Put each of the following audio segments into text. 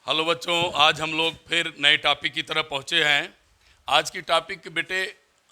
Hello बच्चों, आज हम लोग फिर नए टॉपिक की तरफ पहुंचे हैं। आज की टॉपिक बेटे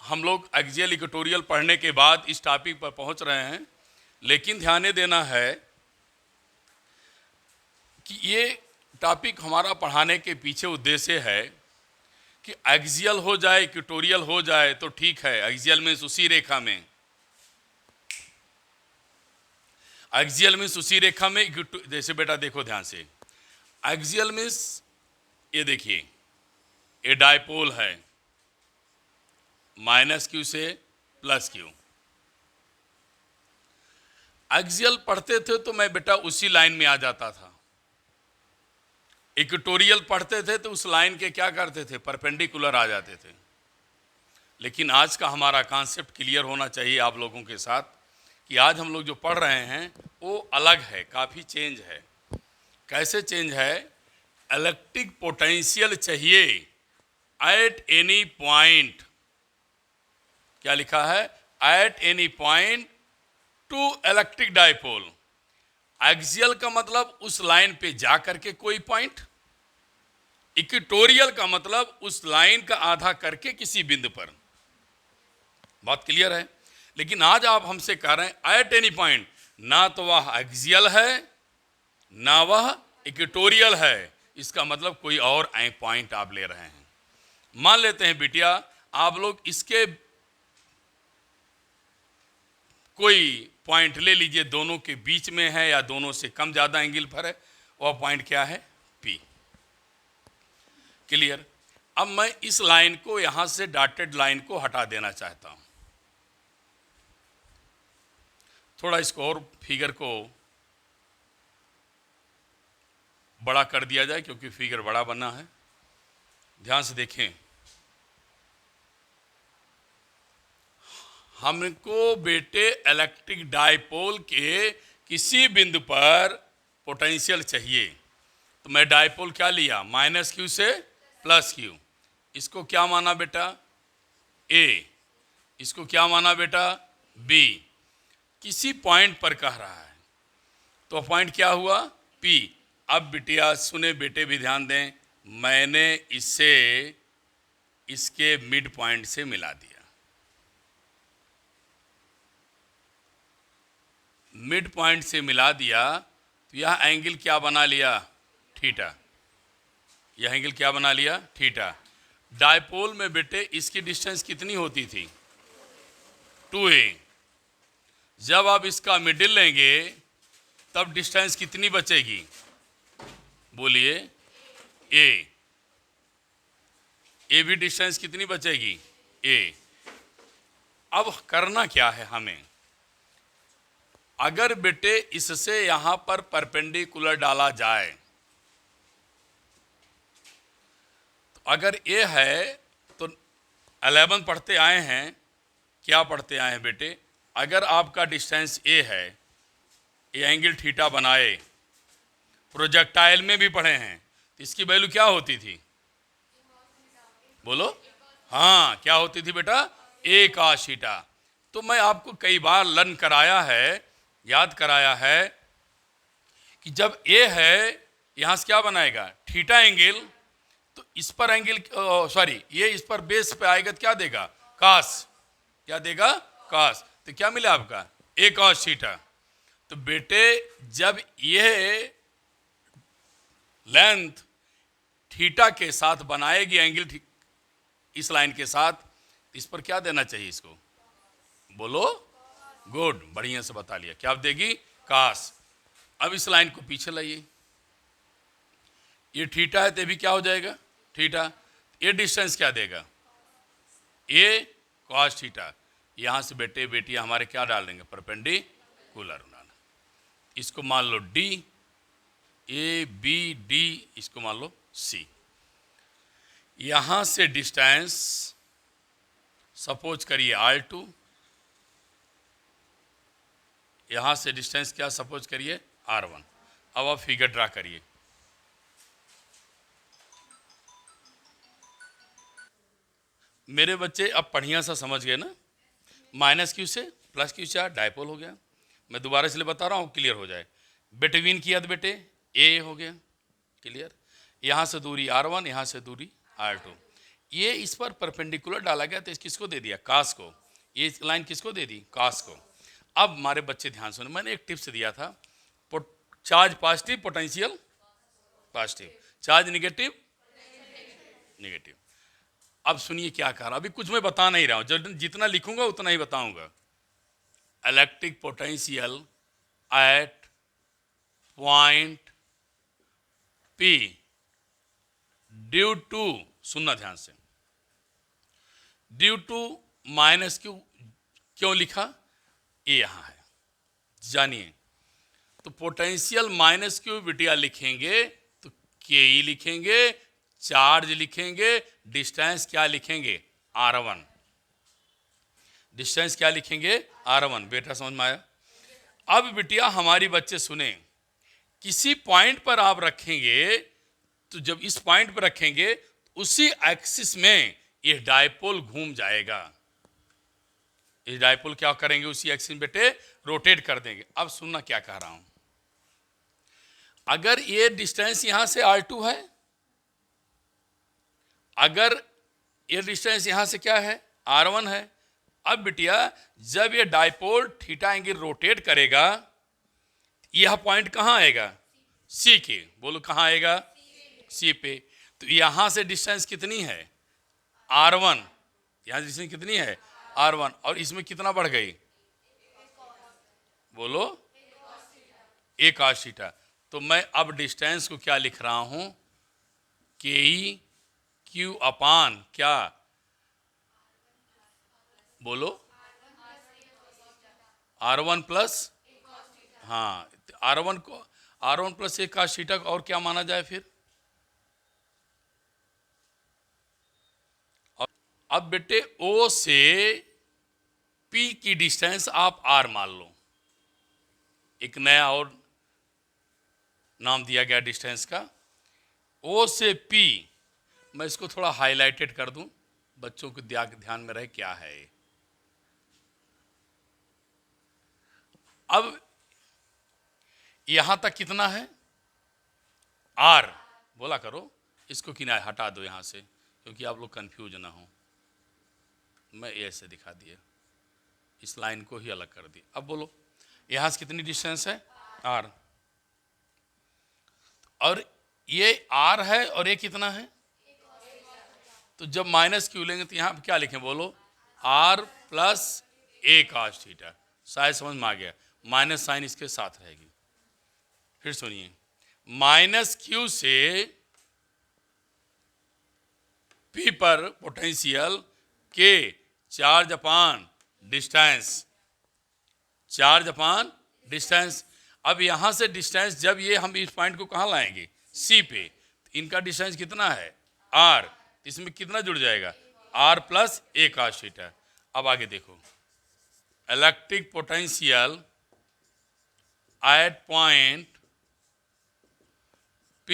हम लोग एक्सियल इक्वेटोरियल पढ़ने के बाद इस टॉपिक पर पहुंच रहे हैं, लेकिन ध्यान देना है कि ये टॉपिक हमारा पढ़ाने के पीछे उद्देश्य है कि एक्सियल हो जाए इक्वेटोरियल हो जाए तो ठीक है। एक्सियल मीन्स उसी रेखा में, एक्सियल मीन्स उसी रेखा में। जैसे बेटा देखो ध्यान से, एक्सियल मीन्स ये देखिए, ये डायपोल है माइनस क्यू से प्लस क्यू। एक्सियल पढ़ते थे तो मैं बेटा उसी लाइन में आ जाता था। इक्वेटोरियल पढ़ते थे तो उस लाइन के क्या करते थे, परपेंडिकुलर आ जाते थे। लेकिन आज का हमारा कॉन्सेप्ट क्लियर होना चाहिए आप लोगों के साथ कि आज हम लोग जो पढ़ रहे हैं वो अलग है, काफ़ी चेंज है। कैसे चेंज है? इलेक्ट्रिक पोटेंशियल चाहिए एट एनी पॉइंट। क्या लिखा है? At any point two electric dipole. Axial का मतलब उस लाइन पे जा करके कोई पॉइंट, इक्वेटोरियल का मतलब उस लाइन का आधा करके किसी बिंदु पर। बात क्लियर है? लेकिन आज आप हमसे कह रहे हैं एट एनी पॉइंट, ना तो वह एक्सियल है ना वह इक्वेटोरियल है। इसका मतलब कोई और पॉइंट आप ले रहे हैं। मान लेते हैं बिटिया आप लोग इसके कोई पॉइंट ले लीजिए, दोनों के बीच में है या दोनों से कम ज़्यादा एंगल पर है। वह पॉइंट क्या है? P। क्लियर? अब मैं इस लाइन को यहां से डॉटेड लाइन को हटा देना चाहता हूं। थोड़ा इसको और फिगर को बड़ा कर दिया जाए क्योंकि फिगर बड़ा बना है। ध्यान से देखें, हमको बेटे इलेक्ट्रिक डायपोल के किसी बिंदु पर पोटेंशियल चाहिए। तो मैं डायपोल क्या लिया? माइनस क्यू से प्लस क्यू। इसको क्या माना बेटा? A। इसको क्या माना बेटा? B। किसी पॉइंट पर कह रहा है तो पॉइंट क्या हुआ? P। अब बिटिया सुने, बेटे भी ध्यान दें, मैंने इसे इसके मिड पॉइंट से मिला दिया। मिड पॉइंट से मिला दिया तो यह एंगल क्या बना लिया? थीटा। यह एंगल क्या बना लिया? थीटा। डायपोल में बेटे इसकी डिस्टेंस कितनी होती थी? 2a। जब आप इसका मिडिल लेंगे तब डिस्टेंस कितनी बचेगी? बोलिए। a। a भी डिस्टेंस कितनी बचेगी? a। अब करना क्या है हमें? अगर बेटे इससे यहां पर परपेंडिकुलर डाला जाए तो अगर a है तो 11 पढ़ते आए हैं। क्या पढ़ते आए हैं बेटे? अगर आपका डिस्टेंस a है, ये एंगल थीटा बनाए, प्रोजेक्टाइल में भी पढ़े हैं, तो इसकी वैल्यू क्या होती थी? बोलो। हाँ, क्या होती थी बेटा? a cos theta. तो मैं आपको कई बार लर्न कराया है, याद कराया है कि जब a है यहां से क्या बनाएगा? Theta angle. तो इस पर एंगल सॉरी, ये इस पर बेस पे आएगा तो क्या देगा? cos। क्या देगा? cos। तो क्या मिला आपका? a cos theta. तो बेटे जब ये लेंथ थीटा के साथ बनाएगी एंगल इस लाइन के साथ, इस पर क्या देना चाहिए इसको? बोलो। गुड, बढ़िया से बता लिया। क्या देगी? cos। अब इस लाइन को पीछे लाइए, ये थीटा है तो भी क्या हो जाएगा? थीटा। ये डिस्टेंस क्या देगा? a cos theta. यहां से बेटे बेटियां हमारे क्या डाल देंगे? परपेंडिकुलर। इसको मान लो D, A B D, इसको मान लो C। यहां से डिस्टेंस सपोज करिए R2, यहां से डिस्टेंस क्या सपोज करिए? R1। अब आप फिगर ड्रा करिए। मेरे बच्चे अब बढ़िया सा समझ गए ना? माइनस क्यू से प्लस क्यू से डायपोल हो गया। मैं दोबारा इसलिए बता रहा हूँ क्लियर हो जाए। बिटवीन किया तो बेटे A हो गया। क्लियर? यहाँ से दूरी R1, यहाँ से दूरी R2। ये इस पर परपेंडिकुलर डाला गया, तो किसको दे दिया? कास को। ये लाइन किसको दे दी? कास को। अब हमारे बच्चे ध्यान सुने, मैंने एक टिप्स दिया था, charge positive potential positive, charge negative negative. अब सुनिए क्या कह रहा, अभी कुछ मैं बता नहीं रहा हूं, जितना लिखूंगा उतना ही बताऊंगा। Electric potential at point P due to, सुनना ध्यान से, ड्यू टू माइनस क्यू। क्यों लिखा? ये यहां है, जानिए। तो पोटेंशियल माइनस क्यू बिटिया लिखेंगे तो के ई लिखेंगे, चार्ज लिखेंगे, डिस्टेंस क्या लिखेंगे? R1। डिस्टेंस क्या लिखेंगे? R1। बेटा समझ में आया? अब बिटिया हमारी बच्चे सुने, किसी पॉइंट पर आप रखेंगे, तो जब इस पॉइंट पर रखेंगे उसी एक्सिस में ये डायपोल घूम जाएगा। इस डायपोल क्या करेंगे? उसी एक्सिस में बेटे रोटेट कर देंगे। अब सुनना क्या कह रहा हूं, अगर ये डिस्टेंस यहां से R2 है, अगर ये डिस्टेंस यहां से क्या है? R1 है। अब बिटिया जब ये डायपोल थीटा एंगल रोटेट करेगा, यह पॉइंट कहां आएगा? C के। बोलो कहां आएगा? C पे। तो यहां से डिस्टेंस कितनी है? R1। यहां से डिस्टेंस कितनी है? R1। और इसमें कितना बढ़ गई? बोलो, a cos थीटा। तो मैं अब डिस्टेंस को क्या लिख रहा हूं? के ई क्यू अपान क्या? बोलो, R1 प्लस, हाँ, R1 को, R1 plus a cos theta को और क्या माना जाए फिर? अब बेटे O से P की डिस्टेंस आप R मान लो, एक नया और नाम दिया गया डिस्टेंस का। O से P, मैं इसको थोड़ा हाईलाइटेड कर दूं, बच्चों को ध्यान में रहे क्या है। अब यहां तक कितना है? R। बोला करो, इसको किनारे हटा दो यहां से, क्योंकि आप लोग कंफ्यूज ना हो। मैं ऐसे दिखा दिया, इस लाइन को ही अलग कर दिया। अब बोलो, यहां से कितनी डिस्टेंस है? R। और ये R है और ये कितना है? तो जब माइनस क्यू लेंगे तो यहां क्या लिखें? बोलो, R plus a cos theta. शायद समझ में आ गया, माइनस साइन इसके साथ रहेगी। फिर सुनिए, माइनस क्यू से P पर पोटेंशियल के, चार्ज अपान डिस्टेंस, चार्ज अपान डिस्टेंस। अब यहां से डिस्टेंस, जब ये हम इस पॉइंट को कहां लाएंगे? C पे। तो इनका डिस्टेंस कितना है? R। इसमें कितना जुड़ जाएगा? R प्लस a cos थीटा। अब आगे देखो, electric potential at point P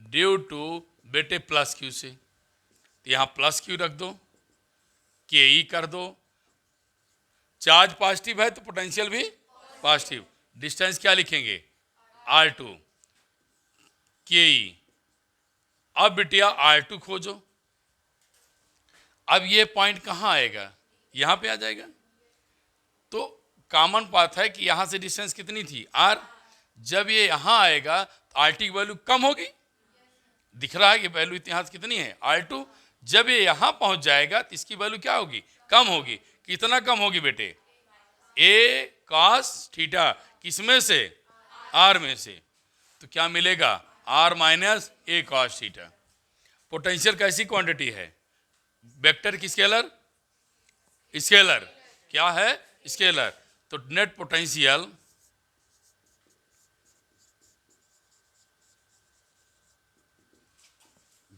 due to, बेटे प्लस क्यू से, तो यहां प्लस क्यू रख दो, के ई कर दो। चार्ज पॉजिटिव है तो पोटेंशियल भी पॉजिटिव। डिस्टेंस क्या लिखेंगे? R2 के ई। अब बिटिया R2 खोजो। अब ये पॉइंट कहां आएगा? यहां पे आ जाएगा। तो कॉमन बात है कि यहां से डिस्टेंस कितनी थी? R। जब ये यहां आएगा तो RT की वैल्यू कम होगी। दिख रहा है कि वैल्यू इतिहास कितनी है? R2। जब ये यहां पहुंच जाएगा तो इसकी वैल्यू क्या होगी? कम होगी। कितना कम होगी बेटे? a cos theta. किसमें से? R में से। तो क्या मिलेगा? R minus a cos theta. Potential कैसी क्वांटिटी है? वेक्टर की स्केलर? स्केलर। क्या है? स्केलर। तो net potential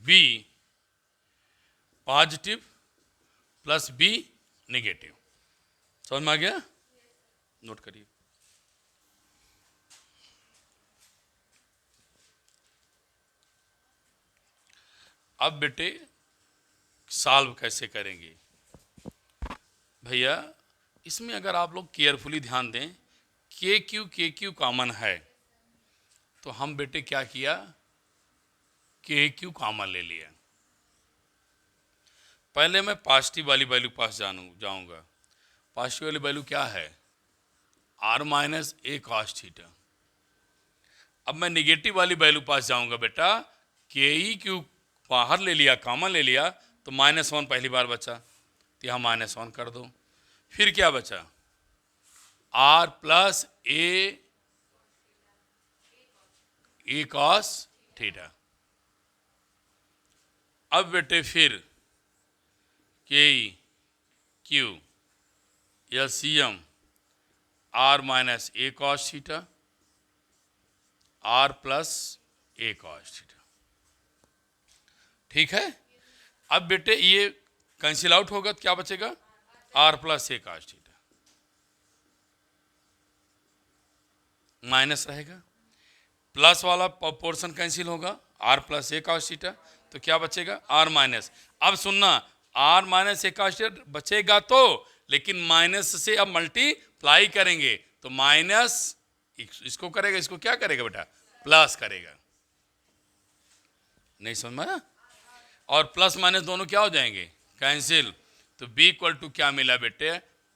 V positive plus B negative. समझ में आ गया? नोट करिए। अब बेटे सॉल्व कैसे करेंगे? भैया इसमें अगर आप लोग केयरफुली ध्यान दें, के क्यू कॉमन है, तो हम बेटे क्या किया? के क्यू कॉमन ले लिया। पहले मैं पॉजिटिव वाली वैल्यू पास जाऊंगा। पॉजिटिव वाली वैल्यू क्या है? R minus A cos theta. अब मैं निगेटिव वाली वैल्यू पास जाऊंगा बेटा, के ई क्यू बाहर ले लिया, कॉमन ले लिया, तो -1 पहली बार बचा, तो यहाँ -1 कर दो। फिर क्या बचा? R plus A cos theta. अब बेटे फिर K E Q LCM R minus A cos theta, R plus A cos theta. ठीक है। अब बेटे ये कैंसिल आउट होगा तो क्या बचेगा? R plus A cos theta, minus रहेगा, प्लस वाला पोर्शन कैंसिल होगा, R plus A cos theta, तो क्या बचेगा? R minus. अब सुनना, R minus A cos theta बचेगा तो, लेकिन माइनस से अब मल्टीप्लाई करेंगे, तो माइनस इसको करेगा, इसको क्या करेगा बेटा? प्लस करेगा। नहीं समझ में ना? और प्लस माइनस दोनों क्या हो जाएंगे? कैंसिल। तो बी इक्वल टू क्या मिला बेटे?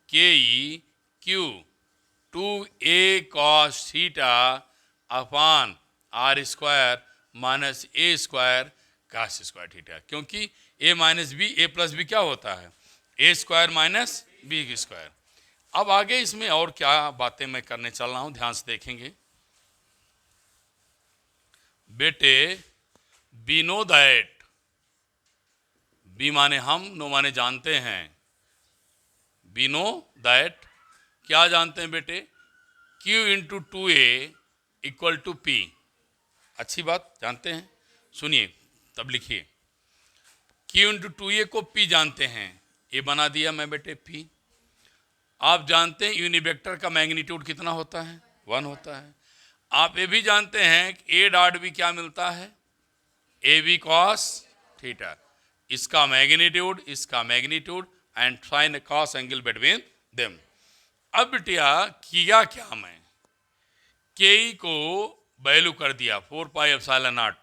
K E Q 2a cos theta upon R square minus A square cos square theta. क्योंकि a minus B, A plus B क्या होता है? A square minus B square. अब आगे इसमें और क्या बातें मैं करने चल रहा हूं, ध्यान से देखेंगे बेटे। बी नो दैट, बी माने हम, नो माने जानते हैं। बी नो दैट क्या जानते हैं बेटे? Q into 2a equal to P. अच्छी बात, जानते हैं। सुनिए तब लिखिए, Q इंटू 2a को P जानते हैं, ए बना दिया मैं बेटे P। आप जानते हैं यूनिवेक्टर का मैग्नीट्यूड कितना होता है? 1 होता है। आप ये भी जानते हैं कि ए डॉट बी क्या मिलता है? A B cos theta. इसका magnitude and find cos angle between them. अब बिटिया किया क्या मैं? के ई को वैल्यू कर दिया 4 पाई एप्सिलॉन नॉट।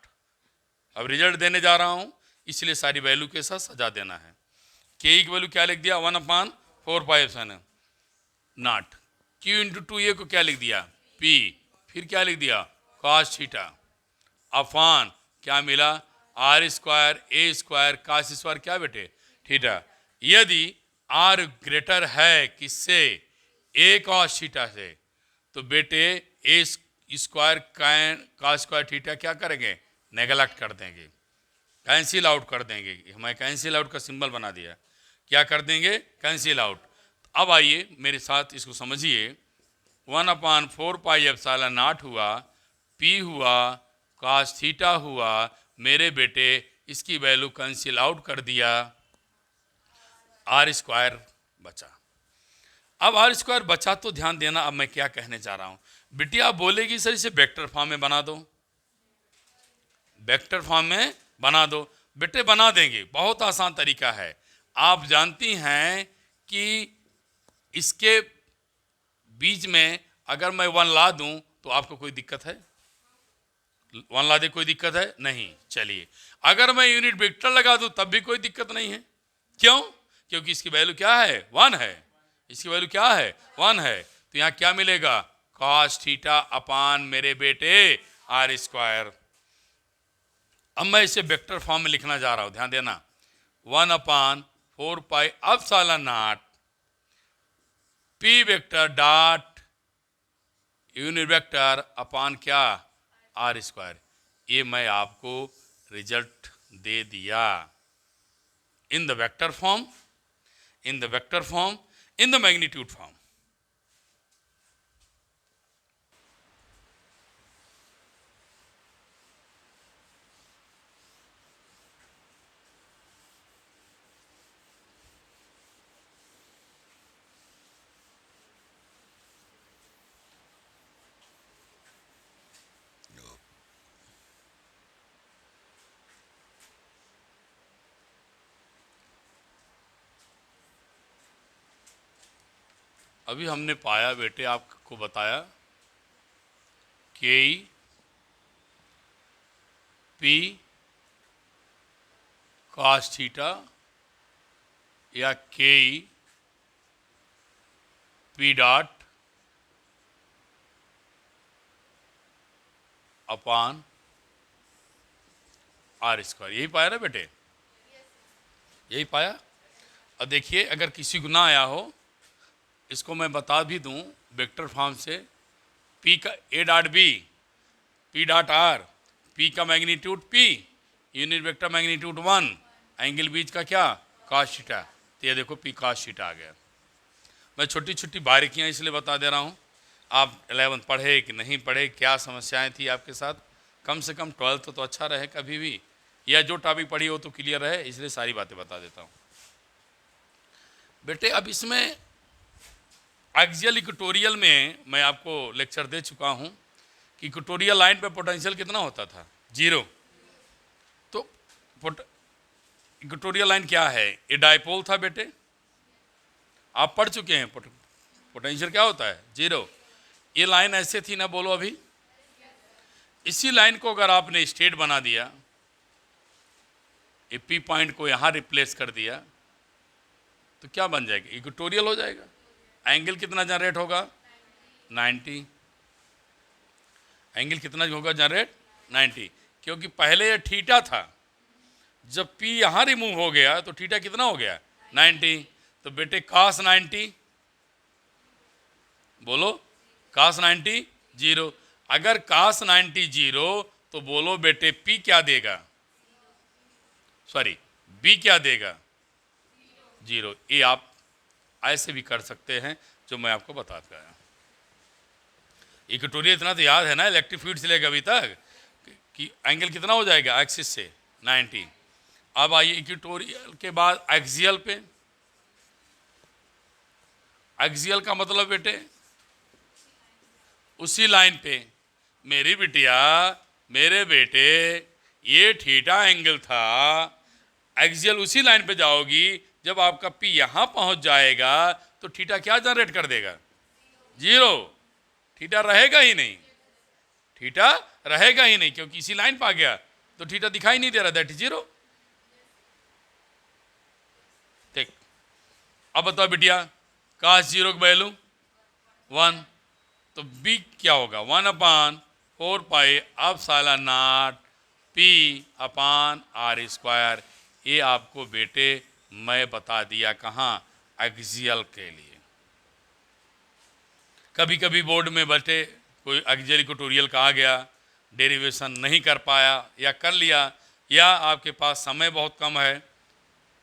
अब रिजल्ट देने जा रहा हूं, इसलिए सारी वैल्यू के साथ सजा देना है। के ई की वैल्यू क्या लिख दिया? 1/4 pi epsilon not. Q into 2a को क्या लिख दिया? पी। फिर क्या लिख दिया? कॉस थीटा अपान क्या मिला? R square A square cos square क्या बेटे? थीटा। यदि आर ग्रेटर है किससे? ए कॉस थीटा से, तो बेटे ए स्क्वायर कास स्क्वायर थीटा क्या करेंगे? नेगलेक्ट कर देंगे, कैंसिल आउट कर देंगे। हमें कैंसिल आउट का सिंबल बना दिया। क्या कर देंगे? Cancel out. अब आइए मेरे साथ इसको समझिए। 1/4 पाई एप्सिलॉन नॉट हुआ, पी हुआ, कॉस थीटा हुआ। मेरे बेटे इसकी वैल्यू कैंसिल आउट कर दिया, आर स्क्वायर बचा। अब आर स्क्वायर बचा तो ध्यान देना, अब मैं क्या कहने जा रहा हूं। बिटिया आप बोलेगी सर इसे वेक्टर फॉर्म में बना दो, वेक्टर फॉर्म में बना दो। बेटे बना देंगे, बहुत आसान तरीका है। आप जानती हैं कि इसके बीच में अगर मैं 1 ला दूं तो आपको कोई दिक्कत है? 1 ला दे कोई दिक्कत है? नहीं। चलिए अगर मैं यूनिट वेक्टर लगा दूं तब भी कोई दिक्कत नहीं है। क्यों? क्योंकि इसकी वैल्यू क्या है? 1 है। इसकी वैल्यू क्या है? 1 है। तो यहां क्या मिलेगा? कॉस थीटा अपान मेरे बेटे आर स्क्वायर। अब मैं इसे वेक्टर फॉर्म में लिखना जा रहा हूं, ध्यान देना। 1/4 pi epsilon nought P vector dot unit vector अपान क्या? R square. ये मैं आपको रिजल्ट दे दिया in the vector form, in the vector form, in the magnitude form. अभी हमने पाया बेटे, आपको बताया के ई पी cos थीटा या K P dot upon R square. यही पाया ना बेटे, यही पाया। अब देखिए अगर किसी को ना आया हो, इसको मैं बता भी दूं वेक्टर फॉर्म से, पी का A dot B P dot R, P का magnitude P, unit vector magnitude 1, angle बीच का क्या cos थीटा। तो ये देखो पी cos थीटा आ गया। मैं छोटी छोटी बारीकियां इसलिए बता दे रहा हूँ, आप 11th पढ़े कि नहीं पढ़े, क्या समस्याएं थी आपके साथ, कम से कम 12th तो अच्छा रहे कभी भी, या जो टॉपिक पढ़ी हो तो क्लियर रहे, इसलिए सारी बातें बता देता हूँ बेटे। अब इसमें एक्सियल इक्वेटोरियल में मैं आपको लेक्चर दे चुका हूँ कि इक्वेटोरियल लाइन पे पोटेंशियल कितना होता था, 0। तो इक्वेटोरियल लाइन क्या है, ये डायपोल था बेटे, आप पढ़ चुके हैं। पोटेंशियल क्या होता है, 0। ये लाइन ऐसे थी ना, बोलो अभी। इसी लाइन को अगर आपने स्ट्रेट बना दिया, पी पॉइंट को यहाँ रिप्लेस कर दिया, तो क्या बन जाएगा, इक्वेटोरियल हो जाएगा। एंगल कितना जनरेट होगा, 90। एंगल कितना होगा जनरेट, 90, क्योंकि पहले ये थीटा था, जब पी यहाँ रिमूव हो गया तो थीटा कितना हो गया, 90। तो बेटे cos 90, बोलो cos 90 0। अगर cos 90 0 तो बोलो बेटे पी क्या देगा, सॉरी बी क्या देगा, 0। ये आप ऐसे भी कर सकते हैं जो मैं आपको बताता हूँ। इक्वेटोरियल इतना तो याद है ना, इलेक्ट्रिक फील्ड से लेकर अभी तक कि एंगल कितना हो जाएगा एक्सिस से, 90। अब आइए इक्वेटोरियल के बाद एक्सियल पे। एक्सियल का मतलब बेटे उसी लाइन पे, मेरी बिटिया मेरे बेटे ये थीटा एंगल था, एक्सियल उसी लाइन पे जाओगी, जब आपका पी यहां पहुंच जाएगा तो थीटा क्या जनरेट कर देगा, 0। थीटा रहेगा ही नहीं, थीटा रहेगा ही नहीं, क्योंकि इसी लाइन पे आ गया तो थीटा दिखाई नहीं दे रहा, दैट इज 0। ठीक, अब बताओ बिटिया cos 0 का वैल्यू 1, तो बी क्या होगा, 1/4 pi epsilon nought P upon R square. ये आपको बेटे मैं बता दिया कहाँ, एक्सियल के लिए। कभी कभी बोर्ड में बैठे कोई एक्सियल इक्वेटोरियल का आ गया, डेरिवेशन नहीं कर पाया या कर लिया, या आपके पास समय बहुत कम है,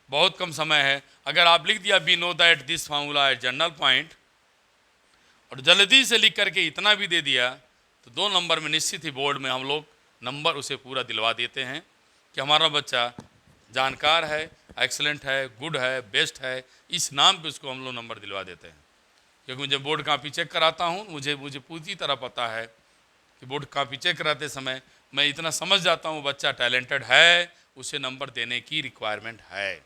बहुत कम समय है, अगर आप लिख दिया we know that this formula है जनरल पॉइंट, और जल्दी से लिख करके इतना भी दे दिया, तो 2 नंबर में निश्चित ही बोर्ड में हम लोग नंबर उसे पूरा दिलवा देते हैं कि हमारा बच्चा जानकार है, एक्सलेंट है, गुड है, बेस्ट है, इस नाम पे उसको हम लोग नंबर दिलवा देते हैं। क्योंकि मुझे बोर्ड कापी चेक कराता हूँ, मुझे पूरी तरह पता है कि बोर्ड कापी चेक कराते समय मैं इतना समझ जाता हूँ बच्चा टैलेंटेड है, उसे नंबर देने की रिक्वायरमेंट है।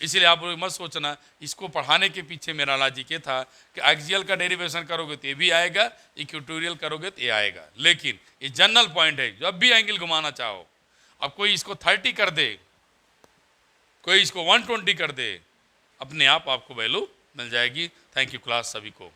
इसलिए आप लोग मत सोचना इसको पढ़ाने के पीछे मेरा लॉजिक ये था कि एक्सियल का डेरिवेशन करोगे तो ये भी आएगा, इक्वेटोरियल करोगे तो ये आएगा, लेकिन ये जनरल पॉइंट है, जब भी एंगल घुमाना चाहो। अब कोई इसको 30 कर दे, कोई इसको 120 कर दे, अपने आप आपको वैल्यू मिल जाएगी। थैंक यू क्लास सभी को।